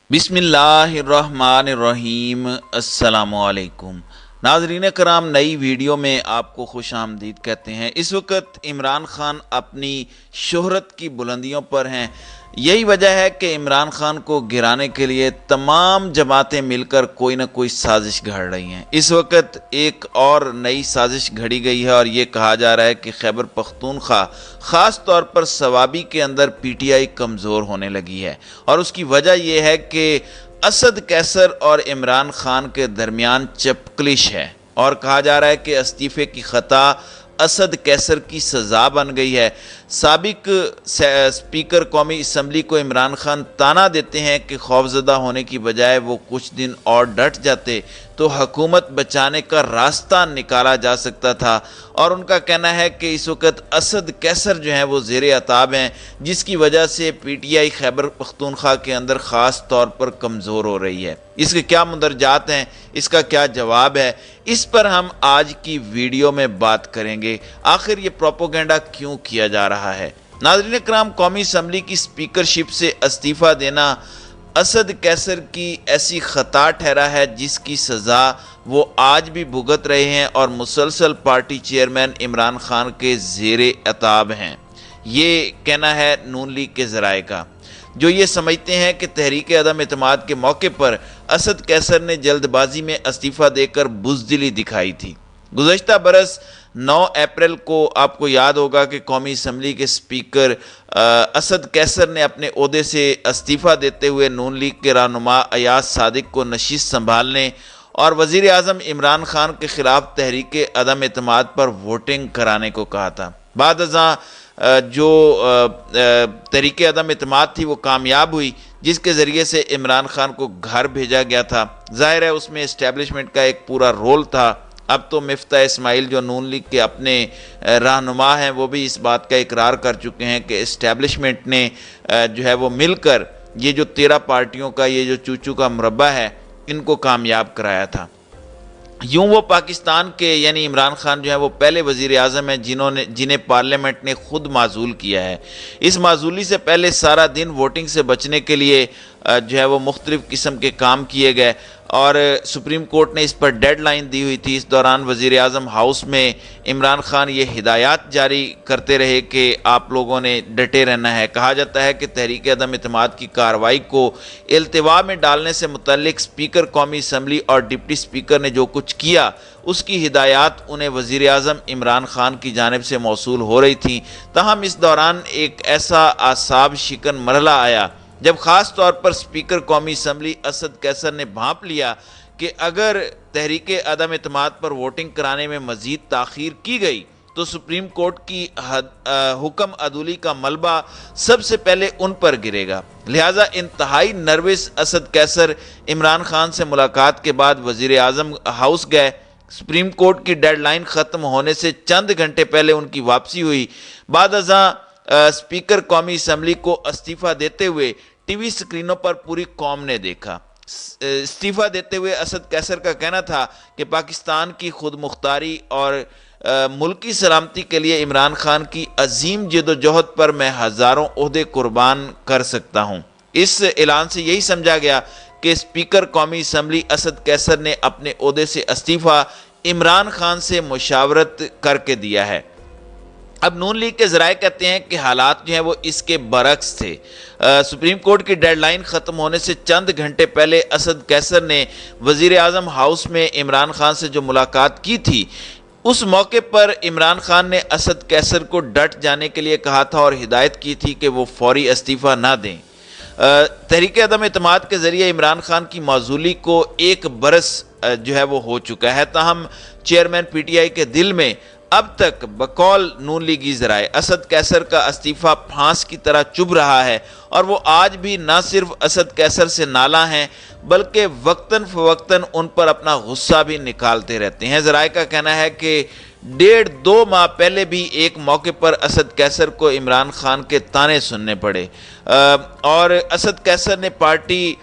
بسم اللہ الرحمن الرحیم۔ السلام علیکم ناظرین کرام، نئی ویڈیو میں آپ کو خوش آمدید کہتے ہیں۔ اس وقت عمران خان اپنی شہرت کی بلندیوں پر ہیں۔ یہی وجہ ہے کہ عمران خان کو گرانے کے لیے تمام جماعتیں مل کر کوئی نہ کوئی سازش گھڑ رہی ہیں۔ اس وقت ایک اور نئی سازش گھڑی گئی ہے اور یہ کہا جا رہا ہے کہ خیبر پختونخوا خاص طور پر سوابی کے اندر پی ٹی آئی کمزور ہونے لگی ہے، اور اس کی وجہ یہ ہے کہ اسد کیسر اور عمران خان کے درمیان چپکلش ہے، اور کہا جا رہا ہے کہ استعفے کی خطا اسد کیسر کی سزا بن گئی ہے۔ سابق اسپیکر قومی اسمبلی کو عمران خان تانا دیتے ہیں کہ خوفزدہ ہونے کی بجائے وہ کچھ دن اور ڈٹ جاتے تو حکومت بچانے کا راستہ نکالا جا سکتا تھا، اور ان کا کہنا ہے کہ اس وقت اسد کیسر جو ہیں وہ زیر عتاب ہیں، جس کی وجہ سے P T I Khyber Pakhtunkhwa کے اندر خاص طور پر کمزور ہو رہی ہے۔ اس کے کیا مندرجات ہیں، اس کا کیا جواب ہے، اس پر ہم آج کی ویڈیو میں بات کریں گے۔ آخر یہ پروپیگنڈا کیوں کیا جا رہا ہے؟ ناظرین کرام، قومی اسمبلی کی اسپیکرشپ سے استعفیٰ دینا اسد کیسر کی ایسی خطا ٹھہرا ہے جس کی سزا وہ آج بھی بھگت رہے ہیں، اور مسلسل پارٹی چیئرمین عمران خان کے زیر عتاب ہیں۔ یہ کہنا ہے نون لیگ کے ذرائع کا، جو یہ سمجھتے ہیں کہ تحریک عدم اعتماد کے موقع پر اسد کیسر نے جلد بازی میں استعفیٰ دے کر بزدلی دکھائی تھی۔ گزشتہ برس 9 اپریل کو آپ کو یاد ہوگا کہ قومی اسمبلی کے اسپیکر اسد کیسر نے اپنے عہدے سے استعفیٰ دیتے ہوئے نون لیگ کے رہنما ایاز صادق کو نشست سنبھالنے اور وزیر اعظم عمران خان کے خلاف تحریک عدم اعتماد پر ووٹنگ کرانے کو کہا تھا۔ بعد ازاں جو تحریک عدم اعتماد تھی وہ کامیاب ہوئی، جس کے ذریعے سے عمران خان کو گھر بھیجا گیا تھا۔ ظاہر ہے اس میں اسٹیبلشمنٹ کا ایک پورا رول تھا۔ اب تو مفتاح اسماعیل جو نون لیگ کے اپنے رہنما ہیں، وہ بھی اس بات کا اقرار کر چکے ہیں کہ اسٹیبلشمنٹ نے جو ہے وہ مل کر یہ جو 13 پارٹیوں کا یہ جو چوچو کا مربع ہے، ان کو کامیاب کرایا تھا۔ یوں وہ پاکستان کے یعنی عمران خان جو ہے وہ پہلے وزیر اعظم ہیں جنہیں پارلیمنٹ نے خود معزول کیا ہے۔ اس معزولی سے پہلے سارا دن ووٹنگ سے بچنے کے لیے جو ہے وہ مختلف قسم کے کام کیے گئے، اور سپریم کورٹ نے اس پر ڈیڈ لائن دی ہوئی تھی۔ اس دوران وزیر اعظم ہاؤس میں عمران خان یہ ہدایات جاری کرتے رہے کہ آپ لوگوں نے ڈٹے رہنا ہے۔ کہا جاتا ہے کہ تحریک عدم اعتماد کی کارروائی کو التوا میں ڈالنے سے متعلق اسپیکر قومی اسمبلی اور ڈپٹی اسپیکر نے جو کچھ کیا، اس کی ہدایات انہیں وزیر اعظم عمران خان کی جانب سے موصول ہو رہی تھیں۔ تاہم اس دوران ایک ایسا اعصاب شکن مرحلہ آیا جب خاص طور پر اسپیکر قومی اسمبلی اسد کیسر نے بھانپ لیا کہ اگر تحریک عدم اعتماد پر ووٹنگ کرانے میں مزید تاخیر کی گئی تو سپریم کورٹ کی حکم عدولی کا ملبہ سب سے پہلے ان پر گرے گا۔ لہٰذا انتہائی نروس اسد کیسر عمران خان سے ملاقات کے بعد وزیر اعظم ہاؤس گئے۔ سپریم کورٹ کی ڈیڈ لائن ختم ہونے سے چند گھنٹے پہلے ان کی واپسی ہوئی۔ بعد ازاں اسپیکر قومی اسمبلی کو استعفیٰ دیتے ہوئے ٹی وی سکرینوں پر پوری قوم نے دیکھا۔ استعفیٰ دیتے ہوئے اسد کیسر کا کہنا تھا کہ پاکستان کی خود مختاری اور ملکی سلامتی کے لیے عمران خان کی عظیم جدوجہد پر میں ہزاروں عہدے قربان کر سکتا ہوں۔ اس اعلان سے یہی سمجھا گیا کہ اسپیکر قومی اسمبلی اسد کیسر نے اپنے عہدے سے استعفیٰ عمران خان سے مشاورت کر کے دیا ہے۔ اب نون لیگ کے ذرائع کہتے ہیں کہ حالات جو ہیں وہ اس کے برعکس تھے۔ سپریم کورٹ کی ڈیڈ لائن ختم ہونے سے چند گھنٹے پہلے اسد کیسر نے وزیر اعظم ہاؤس میں عمران خان سے جو ملاقات کی تھی، اس موقع پر عمران خان نے اسد کیسر کو ڈٹ جانے کے لیے کہا تھا اور ہدایت کی تھی کہ وہ فوری استعفیٰ نہ دیں۔ تحریک عدم اعتماد کے ذریعے عمران خان کی معزولی کو 1 برس جو ہے وہ ہو چکا ہے، تاہم چیئرمین پی ٹی آئی کے دل میں اب تک بقول نون لیگی ذرائع اسد کیسر کا استعفیٰ پھانس کی طرح چبھ رہا ہے، اور وہ آج بھی نہ صرف اسد کیسر سے نالاں ہیں بلکہ وقتاً فوقتاً ان پر اپنا غصہ بھی نکالتے رہتے ہیں۔ ذرائع کا کہنا ہے کہ 1.5-2 ماہ پہلے بھی ایک موقع پر اسد کیسر کو عمران خان کے طعنے سننے پڑے، اور اسد کیسر نے پارٹی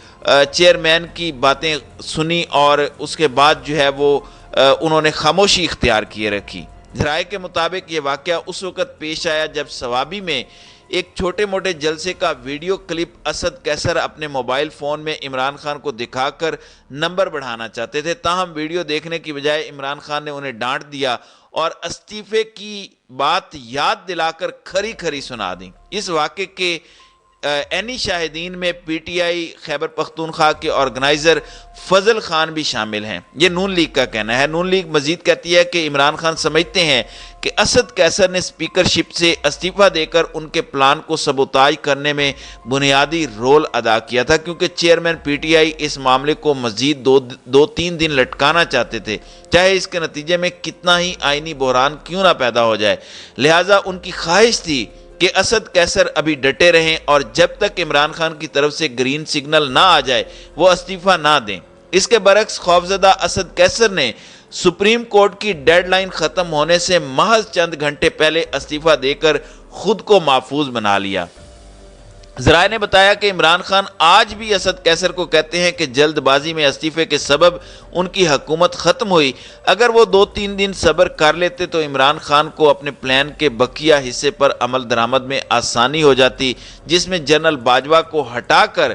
چیئرمین کی باتیں سنی اور اس کے بعد جو ہے وہ انہوں نے خاموشی اختیار کیے رکھی۔ ذرائع کے مطابق یہ واقعہ اس وقت پیش آیا جب سوابی میں ایک چھوٹے موٹے جلسے کا ویڈیو کلپ اسد کیسر اپنے موبائل فون میں عمران خان کو دکھا کر نمبر بڑھانا چاہتے تھے، تاہم ویڈیو دیکھنے کی بجائے عمران خان نے انہیں ڈانٹ دیا اور استعفے کی بات یاد دلا کر کھری کھری سنا دی۔ اس واقعے کے اینی شاہدین میں P T I Khyber Pakhtunkhwa کے آرگنائزر فضل خان بھی شامل ہیں۔ یہ نون لیگ کا کہنا ہے۔ نون لیگ مزید کہتی ہے کہ عمران خان سمجھتے ہیں کہ اسد کیسر نے اسپیکرشپ سے استعفیٰ دے کر ان کے پلان کو سبوتاژ کرنے میں بنیادی رول ادا کیا تھا، کیونکہ چیئرمین پی ٹی آئی اس معاملے کو مزید دو تین دن لٹکانا چاہتے تھے، چاہے اس کے نتیجے میں کتنا ہی آئینی بحران کیوں نہ پیدا ہو جائے۔ لہٰذا ان کی خواہش تھی کہ اسد کیسر ابھی ڈٹے رہیں اور جب تک عمران خان کی طرف سے گرین سگنل نہ آ جائے وہ استعفیٰ نہ دیں۔ اس کے برعکس خوفزدہ اسد کیسر نے سپریم کورٹ کی ڈیڈ لائن ختم ہونے سے محض چند گھنٹے پہلے استعفیٰ دے کر خود کو محفوظ بنا لیا۔ ذرائع نے بتایا کہ عمران خان آج بھی اسد کیسر کو کہتے ہیں کہ جلد بازی میں استعفے کے سبب ان کی حکومت ختم ہوئی۔ اگر وہ 2-3 دن صبر کر لیتے تو عمران خان کو اپنے پلان کے بقیہ حصے پر عمل درآمد میں آسانی ہو جاتی، جس میں جنرل باجوہ کو ہٹا کر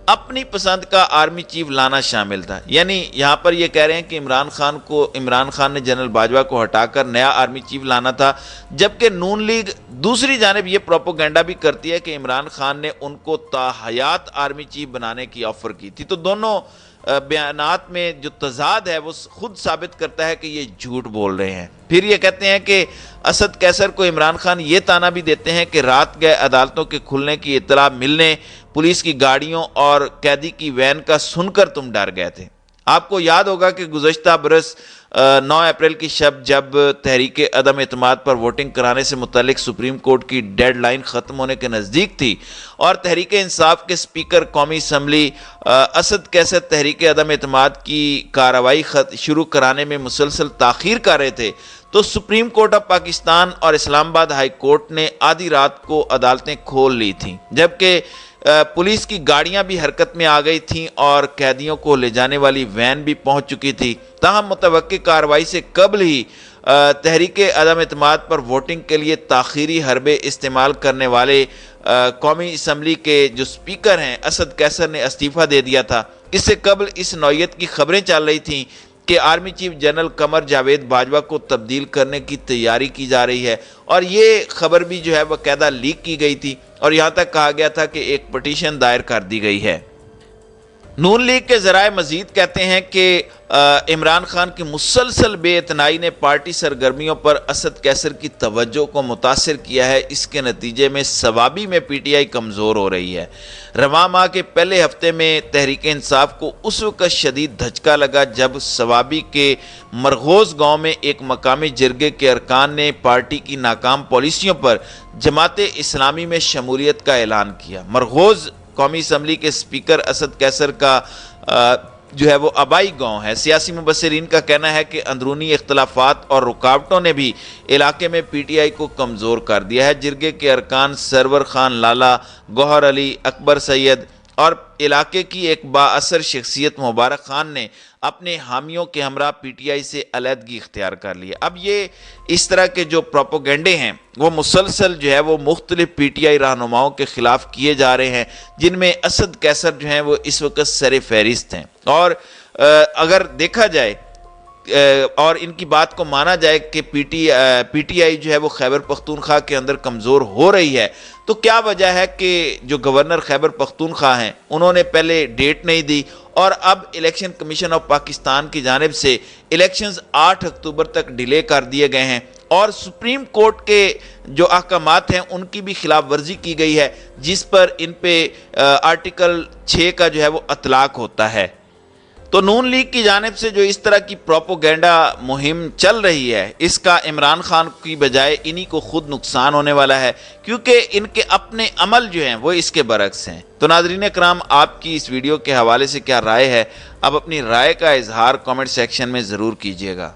اپنی پسند کا آرمی چیف لانا شامل تھا۔ یعنی یہاں پر یہ کہہ رہے ہیں کہ عمران خان نے جنرل باجوہ کو ہٹا کر نیا آرمی چیف لانا تھا، جبکہ نون لیگ دوسری جانب یہ پروپیگنڈا بھی کرتی ہے کہ عمران خان نے ان کو تاحیات آرمی چیف بنانے کی آفر کی تھی۔ تو دونوں بیانات میں جو تضاد ہے وہ خود ثابت کرتا ہے کہ یہ جھوٹ بول رہے ہیں۔ پھر یہ کہتے ہیں کہ اسد کیسر کو عمران خان یہ تانا بھی دیتے ہیں کہ رات گئے عدالتوں کے کھلنے کی اطلاع ملنے پولیس کی گاڑیوں اور قیدی کی وین کا سن کر تم ڈر گئے تھے۔ آپ کو یاد ہوگا کہ گزشتہ برس 9 اپریل کی شب جب تحریک عدم اعتماد پر ووٹنگ کرانے سے متعلق سپریم کورٹ کی ڈیڈ لائن ختم ہونے کے نزدیک تھی اور تحریک انصاف کے سپیکر قومی اسمبلی اسد کیسر تحریک عدم اعتماد کی کارروائی شروع کرانے میں مسلسل تاخیر کر رہے تھے، تو سپریم کورٹ آف پاکستان اور اسلام آباد ہائی کورٹ نے آدھی رات کو عدالتیں کھول لی تھیں، جبکہ پولیس کی گاڑیاں بھی حرکت میں آ گئی تھیں اور قیدیوں کو لے جانے والی وین بھی پہنچ چکی تھی۔ تاہم متوقع کارروائی سے قبل ہی تحریک عدم اعتماد پر ووٹنگ کے لیے تاخیری حربے استعمال کرنے والے قومی اسمبلی کے جو سپیکر ہیں اسد کیسر نے استعفیٰ دے دیا تھا۔ اس سے قبل اس نوعیت کی خبریں چل رہی تھیں کہ army chief general Qamar Javed Bajwa کو تبدیل کرنے کی تیاری کی جا رہی ہے، اور یہ خبر بھی جو ہے باقاعدہ لیک کی گئی تھی اور یہاں تک کہا گیا تھا کہ ایک پٹیشن دائر کر دی گئی ہے۔ نون لیگ کے ذرائع مزید کہتے ہیں کہ عمران خان کی مسلسل بے اعتنائی نے پارٹی سرگرمیوں پر اسد کیسر کی توجہ کو متاثر کیا ہے۔ اس کے نتیجے میں ثوابی میں پی ٹی آئی کمزور ہو رہی ہے۔ رواں ماہ کے پہلے ہفتے میں تحریک انصاف کو اس وقت شدید دھچکا لگا جب ثوابی کے مرغوز گاؤں میں ایک مقامی جرگے کے ارکان نے پارٹی کی ناکام پالیسیوں پر جماعت اسلامی میں شمولیت کا اعلان کیا۔ مرغوز قومی اسمبلی کے سپیکر اسد کیسر کا جو ہے وہ آبائی گاؤں ہے۔ سیاسی مبصرین کا کہنا ہے کہ اندرونی اختلافات اور رکاوٹوں نے بھی علاقے میں پی ٹی آئی کو کمزور کر دیا ہے۔ جرگے کے ارکان سرور خان لالا، گوہر علی، اکبر سید اور علاقے کی ایک بااثر شخصیت مبارک خان نے اپنے حامیوں کے ہمراہ پی ٹی آئی سے علیحدگی اختیار کر لی۔ اب یہ اس طرح کے جو پروپیگنڈے ہیں وہ مسلسل جو ہے وہ مختلف پی ٹی آئی رہنماؤں کے خلاف کیے جا رہے ہیں، جن میں اسد کیسر جو ہیں وہ اس وقت سر فہرست ہیں۔ اور اگر دیکھا جائے اور ان کی بات کو مانا جائے کہ پی ٹی آئی جو ہے وہ خیبر پختونخوا کے اندر کمزور ہو رہی ہے، تو کیا وجہ ہے کہ جو گورنر خیبر پختونخوا ہیں انہوں نے پہلے ڈیٹ نہیں دی اور اب الیکشن کمیشن آف پاکستان کی جانب سے الیکشنز 8 اکتوبر تک ڈیلے کر دیے گئے ہیں اور سپریم کورٹ کے جو احکامات ہیں ان کی بھی خلاف ورزی کی گئی ہے، جس پر ان پہ آرٹیکل 6 کا جو ہے وہ اطلاق ہوتا ہے۔ تو نون لیگ کی جانب سے جو اس طرح کی پروپیگنڈا مہم چل رہی ہے، اس کا عمران خان کی بجائے انہی کو خود نقصان ہونے والا ہے، کیونکہ ان کے اپنے عمل جو ہیں وہ اس کے برعکس ہیں۔ تو ناظرین کرام، آپ کی اس ویڈیو کے حوالے سے کیا رائے ہے؟ اب اپنی رائے کا اظہار کامنٹ سیکشن میں ضرور کیجیے گا۔